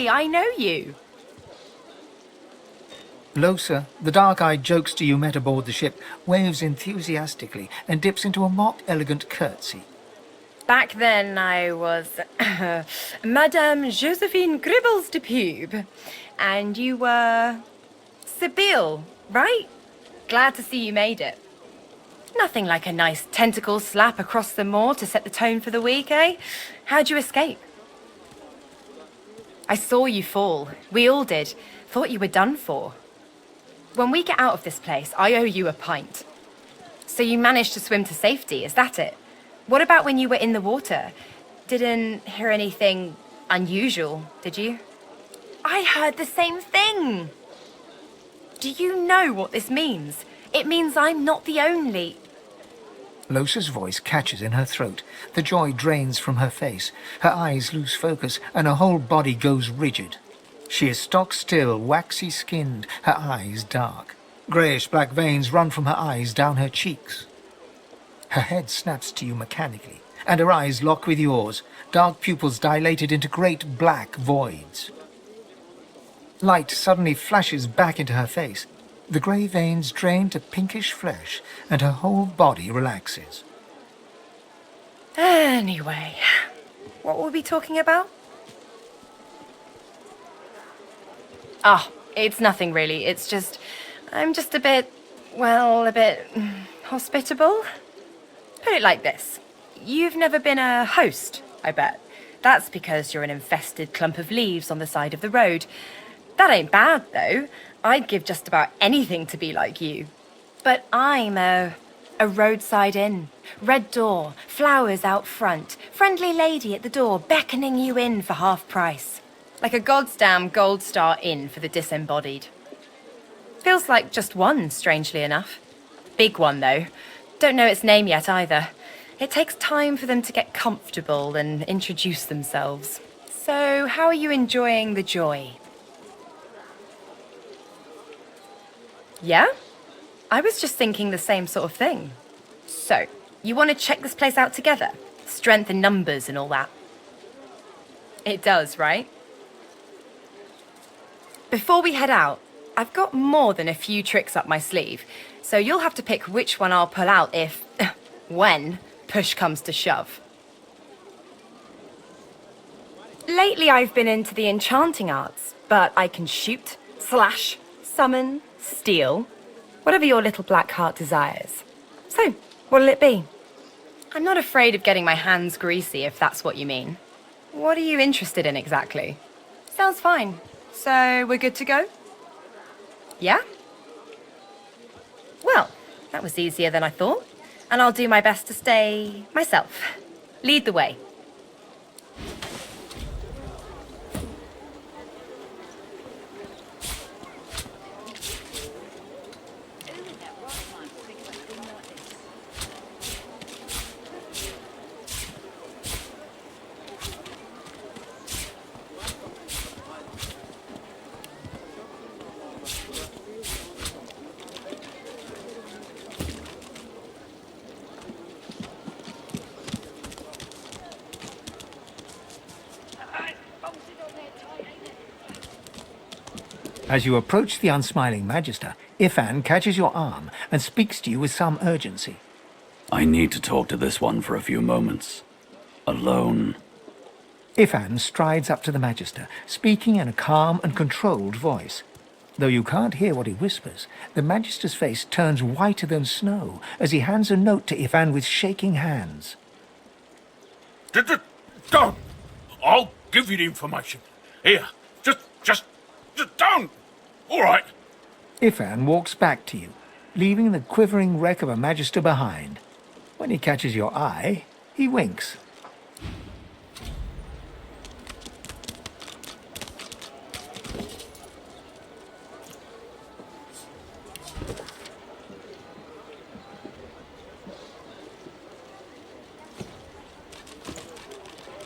I know you. Losa, the dark-eyed jokester you met aboard the ship, waves enthusiastically and dips into a mock elegant curtsy. Back then I was Madame Josephine Gribbles de Pube. And you were Sibyl, right? Glad to see you made it. Nothing like a nice tentacle slap across the moor to set the tone for the week, eh? How'd you escape? I saw you fall. We all did. Thought you were done for. When we get out of this place, I owe you a pint. So you managed to swim to safety, is that it? What about when you were in the water? Didn't hear anything unusual, did you? I heard the same thing! Do you know what this means? It means I'm not the only... Losa's voice catches in her throat. The joy drains from her face. Her eyes lose focus, and her whole body goes rigid. She is stock-still, waxy-skinned, her eyes dark. Greyish-black veins run from her eyes down her cheeks. Her head snaps to you mechanically, and her eyes lock with yours, dark pupils dilated into great black voids. Light suddenly flashes back into her face. The grey veins drain to pinkish flesh, and her whole body relaxes. Anyway, what were we talking about? Oh, it's nothing really. It's just... I'm just a bit hospitable? Put it like this. You've never been a host, I bet. That's because you're an infested clump of leaves on the side of the road. That ain't bad, though. I'd give just about anything to be like you. But I'm a roadside inn. Red door, flowers out front, friendly lady at the door beckoning you in for half price. Like a goddamn gold star inn for the disembodied. Feels like just one, strangely enough. Big one, though. Don't know its name yet, either. It takes time for them to get comfortable and introduce themselves. So, how are you enjoying the joy? Yeah? I was just thinking the same sort of thing. So, you want to check this place out together? Strength in numbers and all that. It does, right? Before we head out, I've got more than a few tricks up my sleeve, so you'll have to pick which one I'll pull out if... when push comes to shove. Lately I've been into the enchanting arts, but I can shoot, slash, summon, steal, whatever your little black heart desires. So, what'll it be? I'm not afraid of getting my hands greasy, if that's what you mean. What are you interested in exactly? Sounds fine. So, we're good to go? Yeah? Well, that was easier than I thought, and I'll do my best to stay myself. Lead the way. As you approach the unsmiling Magister, Ifan catches your arm and speaks to you with some urgency. I need to talk to this one for a few moments. Alone. Ifan strides up to the Magister, speaking in a calm and controlled voice. Though you can't hear what he whispers, the Magister's face turns whiter than snow as he hands a note to Ifan with shaking hands. Don't! I'll give you the information. Here, just don't! All right. Ifan walks back to you, leaving the quivering wreck of a Magister behind. When he catches your eye, he winks.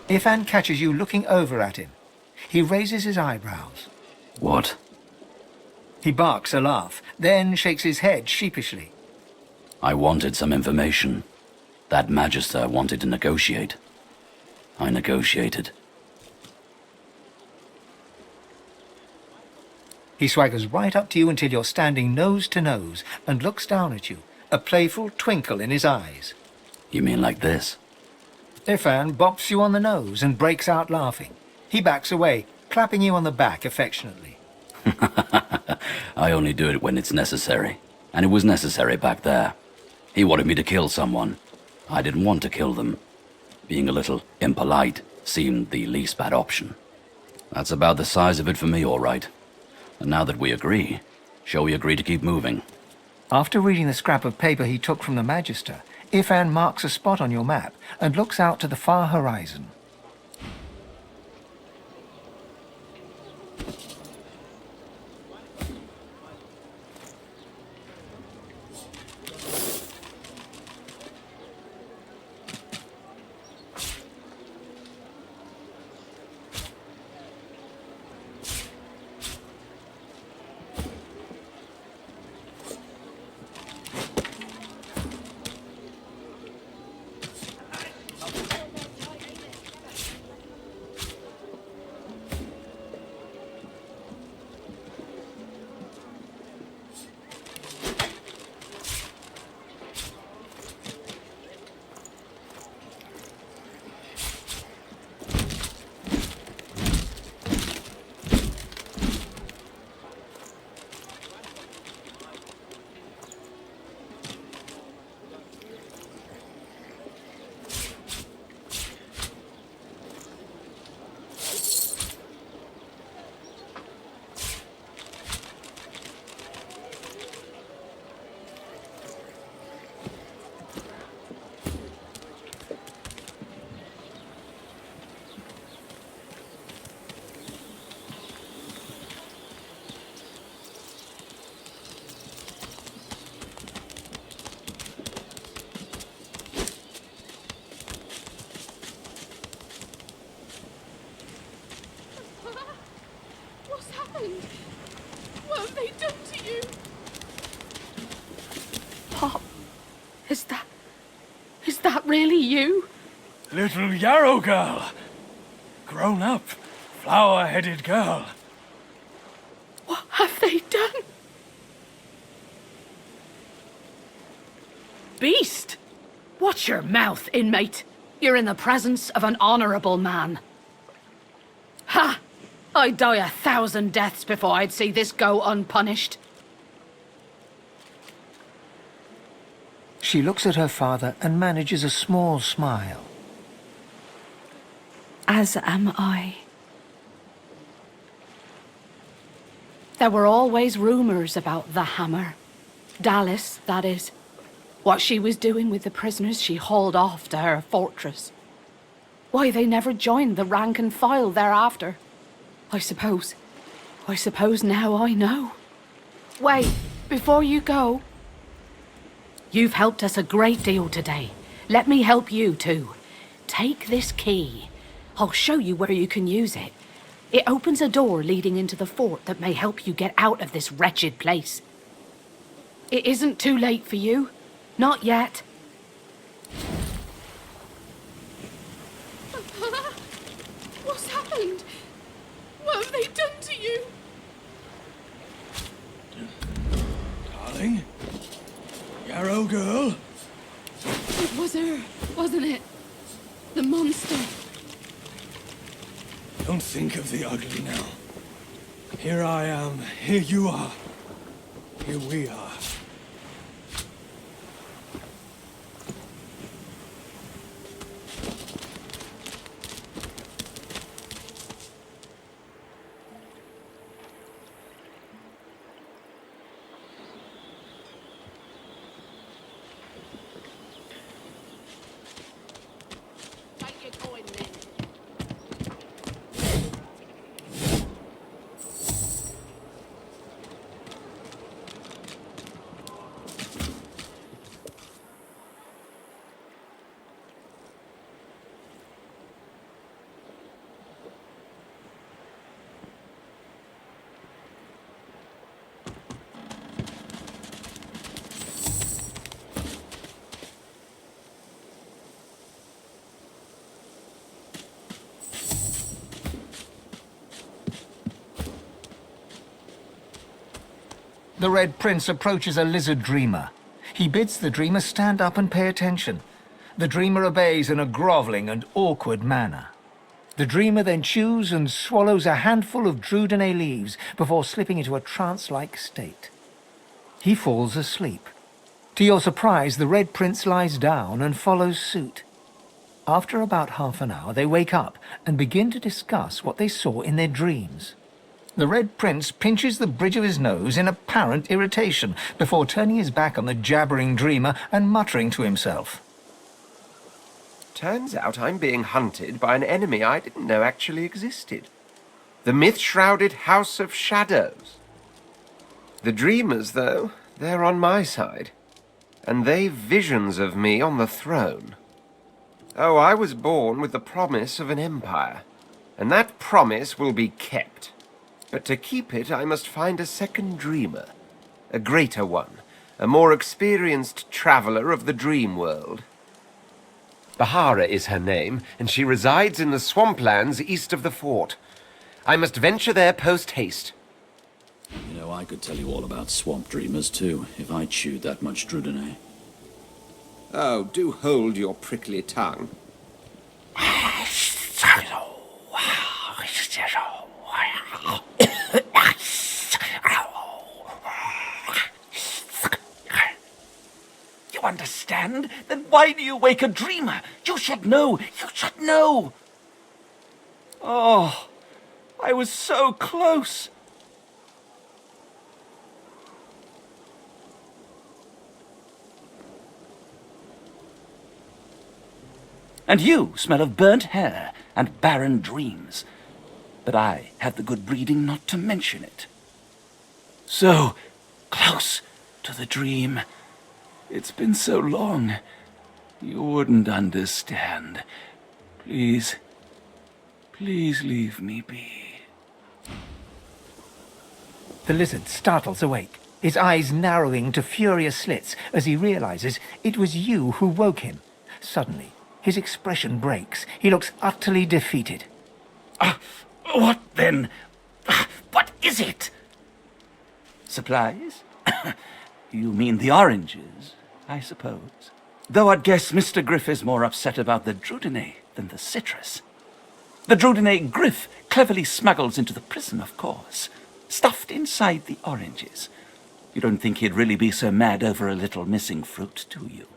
Ifan catches you looking over at him. He raises his eyebrows. What? He barks a laugh, then shakes his head sheepishly. I wanted some information. That Magister wanted to negotiate. I negotiated. He swaggers right up to you until you're standing nose to nose and looks down at you, a playful twinkle in his eyes. You mean like this? Ifan bops you on the nose and breaks out laughing. He backs away, clapping you on the back affectionately. I only do it when it's necessary. And it was necessary back there. He wanted me to kill someone. I didn't want to kill them. Being a little impolite seemed the least bad option. That's about the size of it for me, all right. And now that we agree, shall we agree to keep moving? After reading the scrap of paper he took from the Magister, Ifan marks a spot on your map and looks out to the far horizon. What's happened? What have they done to you? Pop, is that really you? Little Yarrow girl. Grown up, flower-headed girl. What have they done? Beast! Watch your mouth, inmate. You're in the presence of an honorable man. Ha! I'd die 1,000 deaths before I'd see this go unpunished. She looks at her father and manages a small smile. As am I. There were always rumors about the Hammer. Dallas, that is. What she was doing with the prisoners she hauled off to her fortress. Why they never joined the rank and file thereafter. I suppose now I know. Wait, before you go. You've helped us a great deal today. Let me help you too. Take this key. I'll show you where you can use it. It opens a door leading into the fort that may help you get out of this wretched place. It isn't too late for you. Not yet. What's happened? What have they done to you? Darling? Yarrow girl? It was her, wasn't it? The monster. Don't think of the ugly now. Here I am, here you are. Here we are. The Red Prince approaches a lizard dreamer. He bids the dreamer stand up and pay attention. The dreamer obeys in a groveling and awkward manner. The dreamer then chews and swallows a handful of Drudenay leaves before slipping into a trance-like state. He falls asleep. To your surprise, the Red Prince lies down and follows suit. After about half an hour, they wake up and begin to discuss what they saw in their dreams. The Red Prince pinches the bridge of his nose in apparent irritation before turning his back on the jabbering dreamer and muttering to himself. Turns out I'm being hunted by an enemy I didn't know actually existed. The myth-shrouded House of Shadows. The dreamers, though, they're on my side. And they've visions of me on the throne. Oh, I was born with the promise of an empire. And that promise will be kept. But to keep it, I must find a second dreamer. A greater one. A more experienced traveler of the dream world. Bahara is her name, and she resides in the swamplands east of the fort. I must venture there post-haste. You know, I could tell you all about swamp dreamers, too, if I chewed that much Drudenay. Oh, do hold your prickly tongue. You understand? Then why do you wake a dreamer? You should know! You should know! Oh, I was so close! And you smell of burnt hair and barren dreams. But I have the good breeding not to mention it. So close to the dream. It's been so long. You wouldn't understand. Please, please leave me be. The lizard startles awake, his eyes narrowing to furious slits as he realizes it was you who woke him. Suddenly, his expression breaks. He looks utterly defeated. What then? What is it? Supplies? You mean the oranges, I suppose. Though I'd guess Mr. Griff is more upset about the Drudenay than the citrus. The Drudenay Griff cleverly smuggles into the prison, of course, stuffed inside the oranges. You don't think he'd really be so mad over a little missing fruit, do you?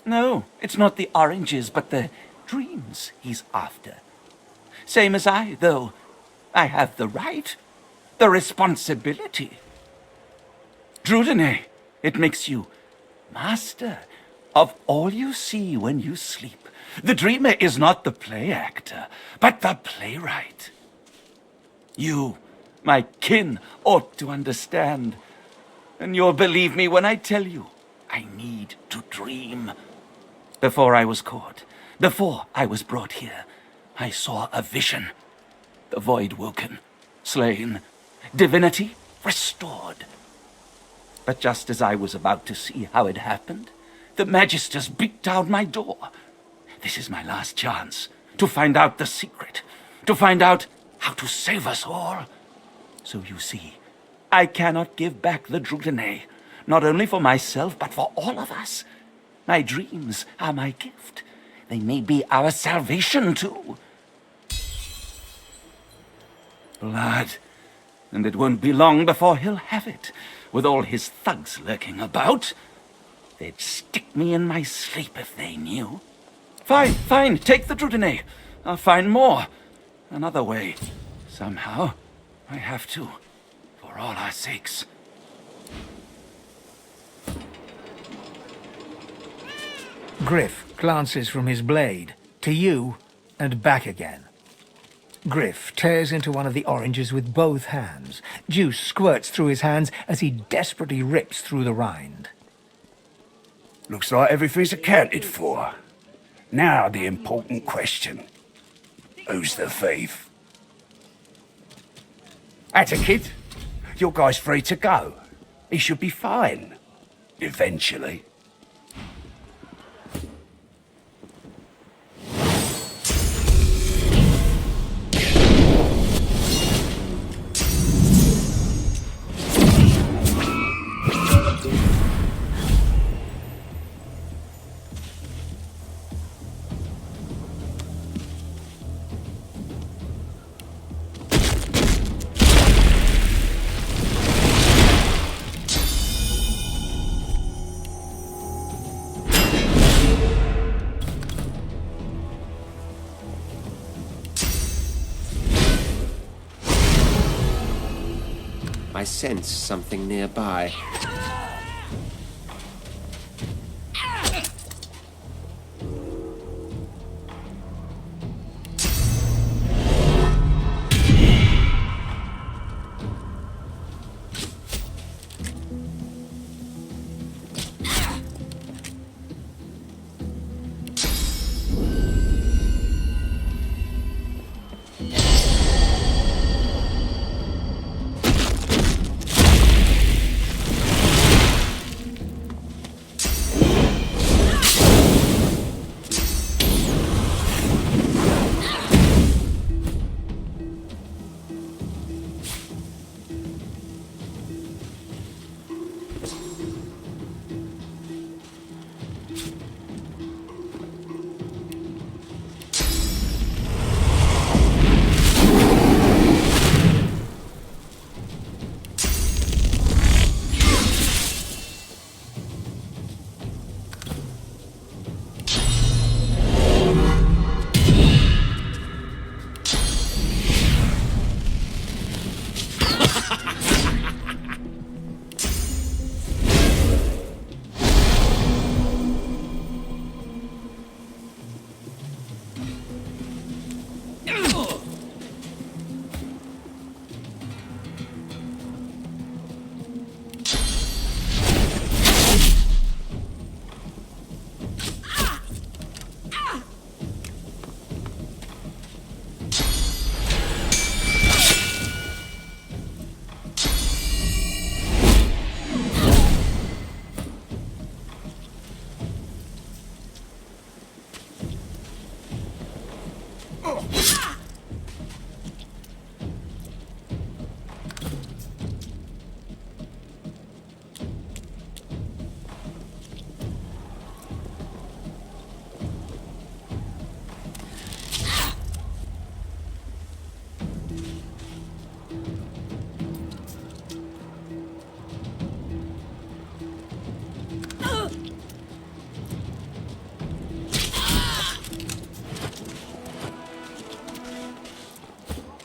No, it's not the oranges, but the dreams he's after. Same as I, though. I have the right, the responsibility. Drudenay, it makes you master of all you see when you sleep. The dreamer is not the play actor, but the playwright. You, my kin, ought to understand. And you'll believe me when I tell you, I need to dream. Before I was caught, before I was brought here, I saw a vision. The void woken, slain, divinity restored. But just as I was about to see how it happened, the Magisters beat down my door. This is my last chance to find out the secret, to find out how to save us all. So you see, I cannot give back the Drudenay, not only for myself, but for all of us. My dreams are my gift. They may be our salvation, too. Blood. And it won't be long before he'll have it, with all his thugs lurking about. They'd stick me in my sleep if they knew. Fine, take the Drudenay. I'll find more. Another way. Somehow. I have to. For all our sakes. Griff glances from his blade to you and back again. Griff tears into one of the oranges with both hands. Juice squirts through his hands as he desperately rips through the rind. Looks like everything's accounted for. Now the important question. Who's the thief? Atticid, your guy's free to go. He should be fine. Eventually. I sense something nearby.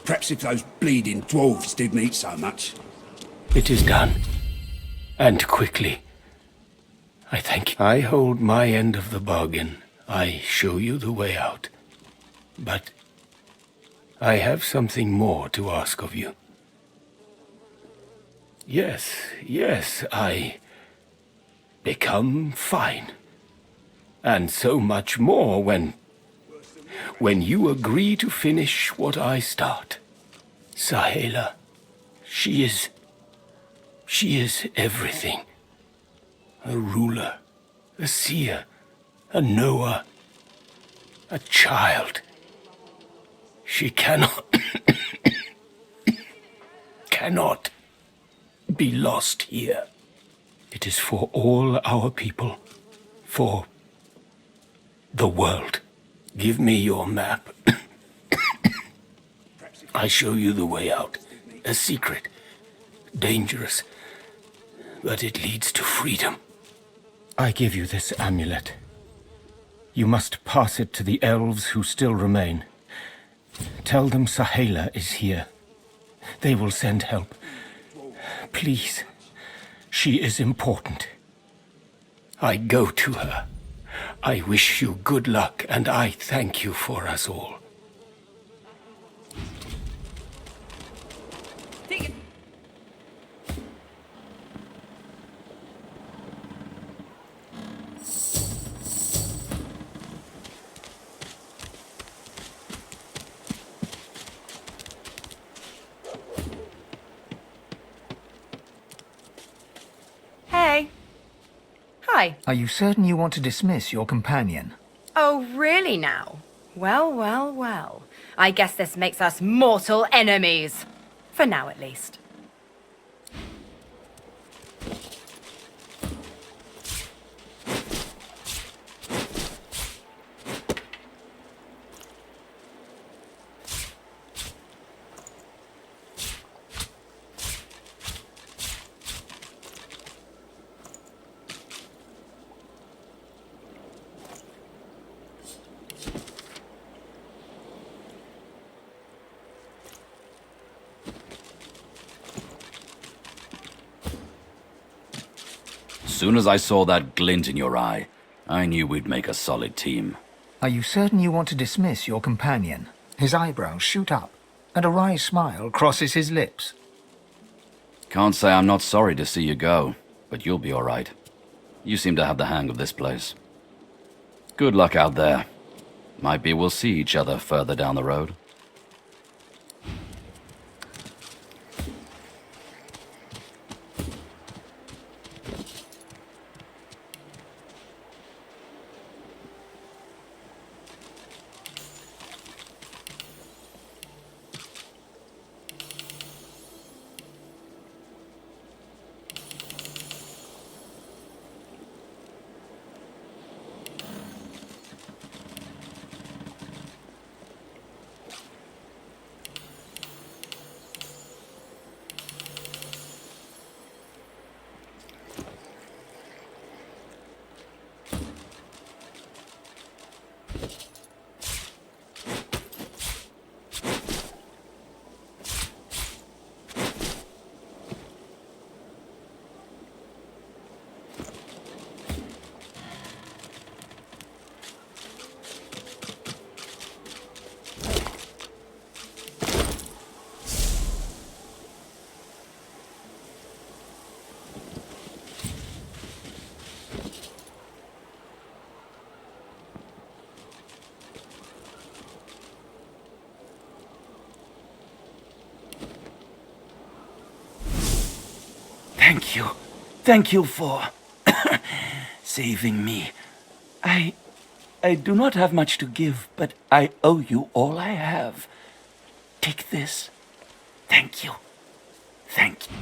Perhaps if those bleeding dwarves didn't eat so much. It is done. And quickly. I thank you. I hold my end of the bargain. I show you the way out. But I have something more to ask of you. Yes, I become fine. And so much more when you agree to finish what I start. Sahela, she is everything. A ruler, a seer, a knower, a child. She cannot be lost here. It is for all our people, for the world. Give me your map. I show you the way out. A secret. Dangerous. But it leads to freedom. I give you this amulet. You must pass it to the elves who still remain. Tell them Sahela is here. They will send help. Please. She is important. I go to her. I wish you good luck, and I thank you for us all. Hey. Hi. Are you certain you want to dismiss your companion? Oh, really now? Well. I guess this makes us mortal enemies. For now, at least. soon as I saw that glint in your eye, I knew we'd make a solid team. Are you certain you want to dismiss your companion? His eyebrows shoot up, and a wry smile crosses his lips. Can't say I'm not sorry to see you go, but you'll be all right. You seem to have the hang of this place. Good luck out there. Might be we'll see each other further down the road. Thank you. Thank you for saving me. I do not have much to give, but I owe you all I have. Take this. Thank you. Thank you.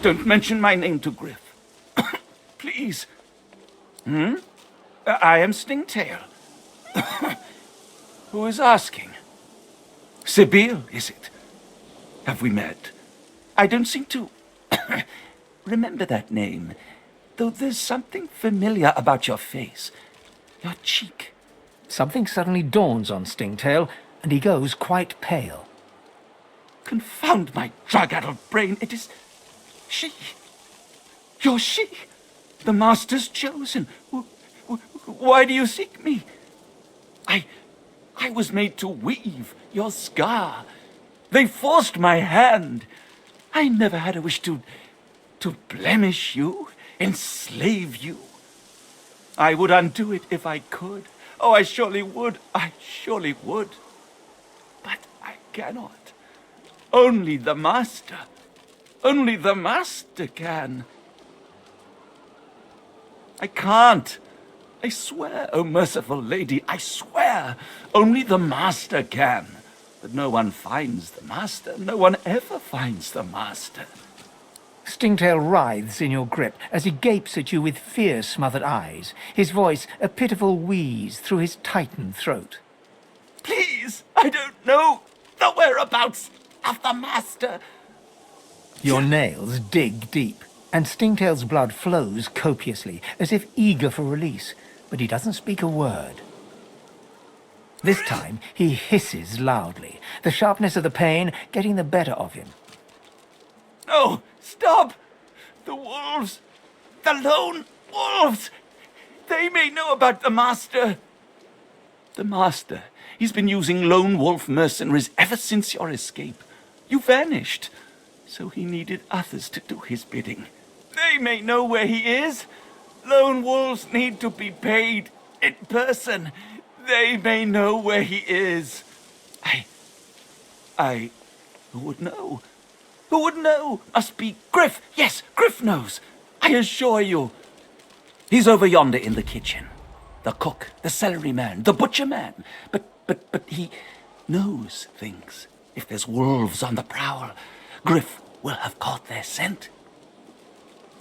Don't mention my name to Griff. Please. I am Stingtail. Who is asking? Sibyl, is it? Have we met? I don't seem to remember that name, though there's something familiar about your face. Your cheek. Something suddenly dawns on Stingtail, and he goes quite pale. Confound my drug-addled brain. It is she. You're she. The Master's chosen. Why do you seek me? I was made to weave your scar. They forced my hand. I never had a wish to blemish you, enslave you. I would undo it if I could. Oh, I surely would. I surely would. But I cannot. Only the Master. Only the Master can. I can't. I swear, oh merciful lady, I swear. Only the Master can. But no one finds the Master. No one ever finds the Master. Stingtail writhes in your grip as he gapes at you with fear-smothered eyes, his voice a pitiful wheeze through his tightened throat. Please, I don't know the whereabouts of the Master. Your nails dig deep, and Stingtail's blood flows copiously, as if eager for release, but he doesn't speak a word. This time, he hisses loudly, the sharpness of the pain getting the better of him. No, stop! The wolves! The lone wolves! They may know about the Master. The Master, he's been using lone wolf mercenaries ever since your escape. You vanished, so he needed others to do his bidding. They may know where he is. Lone wolves need to be paid in person. They may know where he is. Who would know? Who would know? Must be Griff. Yes, Griff knows. I assure you. He's over yonder in the kitchen. The cook, the celery man, the butcher man. But he knows things. If there's wolves on the prowl, Griff will have caught their scent.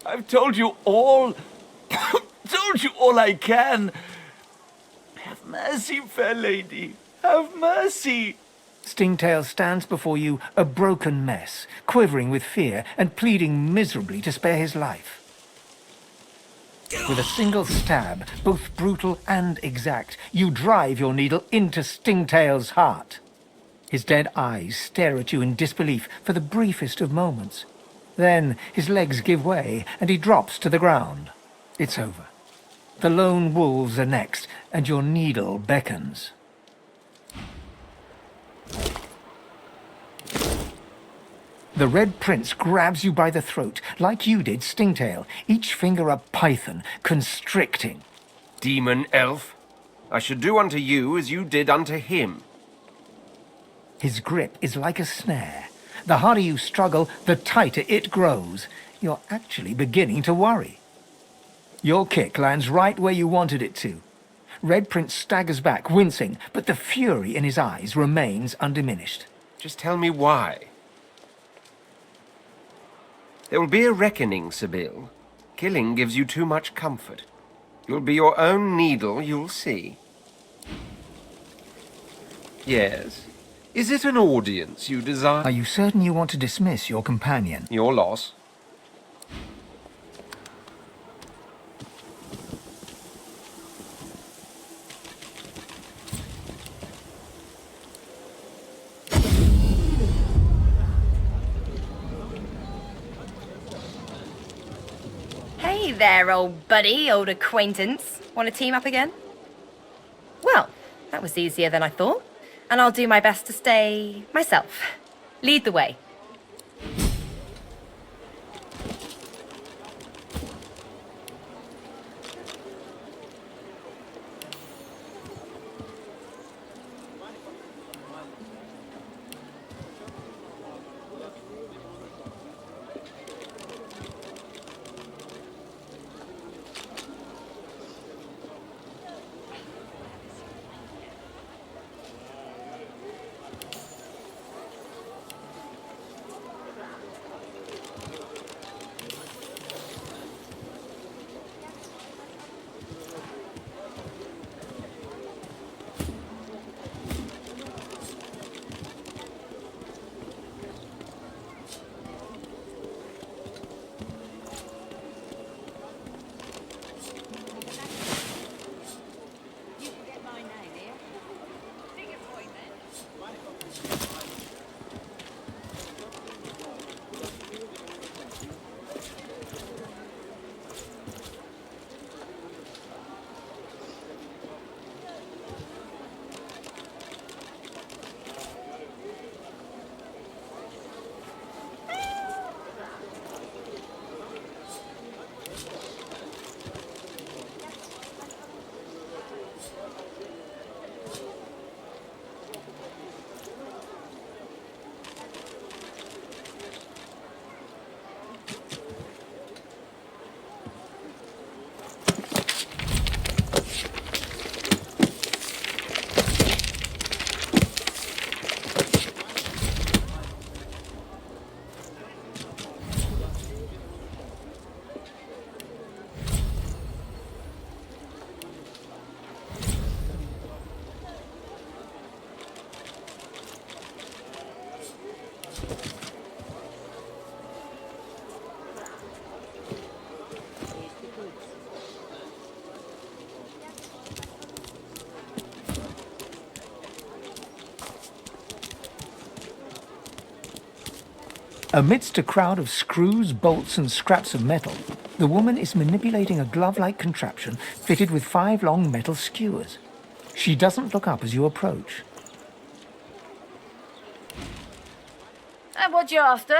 I've told you all. Told you all I can. Have mercy, fair lady. Have mercy. Stingtail stands before you, a broken mess, quivering with fear and pleading miserably to spare his life. With a single stab, both brutal and exact, you drive your needle into Stingtail's heart. His dead eyes stare at you in disbelief for the briefest of moments. Then his legs give way, and he drops to the ground. It's over. The lone wolves are next, and your needle beckons. The Red Prince grabs you by the throat, like you did Stingtail, each finger a python, constricting. Demon elf, I should do unto you as you did unto him. His grip is like a snare. The harder you struggle, the tighter it grows. You're actually beginning to worry. Your kick lands right where you wanted it to. Red Prince staggers back, wincing, but the fury in his eyes remains undiminished. Just tell me why. There will be a reckoning, Sibyl. Killing gives you too much comfort. You'll be your own needle, you'll see. Yes. Is it an audience you desire? Are you certain you want to dismiss your companion? Your loss. Hey there, old buddy, old acquaintance. Want to team up again? Well, that was easier than I thought. And I'll do my best to stay myself. Lead the way. Amidst a crowd of screws, bolts, and scraps of metal, the woman is manipulating a glove-like contraption fitted with 5 long metal skewers. She doesn't look up as you approach. And what you after?